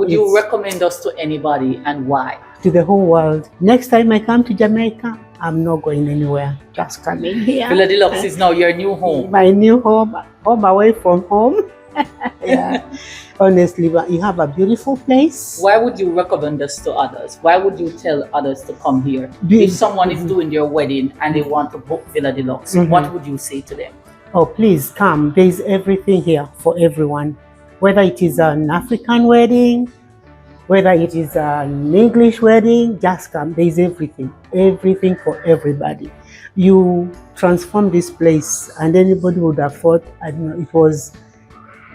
Would you recommend us to anybody, and why? To the whole world. Next time I come to Jamaica, I'm not going anywhere. Just coming here. Villa Deluxe is now your new home. My new home away from home. Yeah. Honestly, but you have a beautiful place. Why would you recommend us to others? Why would you tell others to come here? If someone is doing their wedding and they want to book Villa Deluxe, what would you say to them? Oh, please come. There is everything here for everyone. Whether it is an African wedding, whether it is an English wedding, just come. There is everything. Everything for everybody. You transform this place, and anybody would have thought, I don't know, it was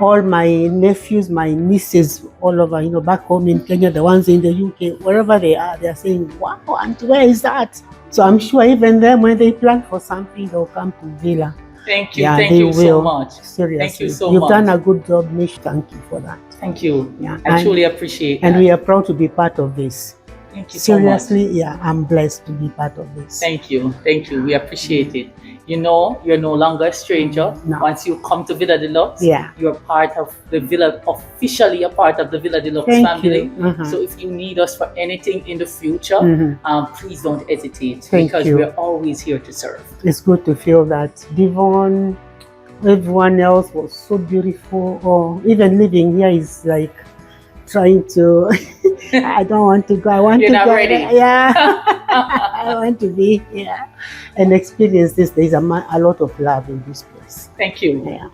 all my nephews, my nieces, all over, back home in Kenya, the ones in the UK, wherever they are saying, wow, and where is that? So I'm sure even them, when they plan for something, they'll come to Villa. Thank you. Thank you so much. Seriously. Thank you so much. You've done a good job, Nish. Thank you for that. Thank you. Yeah, I truly appreciate that. And we are proud to be part of this. Thank you so much. Seriously, yeah, I'm blessed to be part of this. Thank you. Thank you. We appreciate it. You're no longer a stranger. No. Once you come to Villa Deluxe, yeah, you're part of the Villa, officially a part of the Villa Deluxe family. So if you need us for anything in the future, please don't hesitate, because we're always here to serve. It's good to feel that Devon, everyone else was so beautiful. Or even living here is like trying to, I don't want to go. I want You're to not go. ready. Yeah. I want to be here and experience this. There's a lot of love in this place. Thank you. Yeah.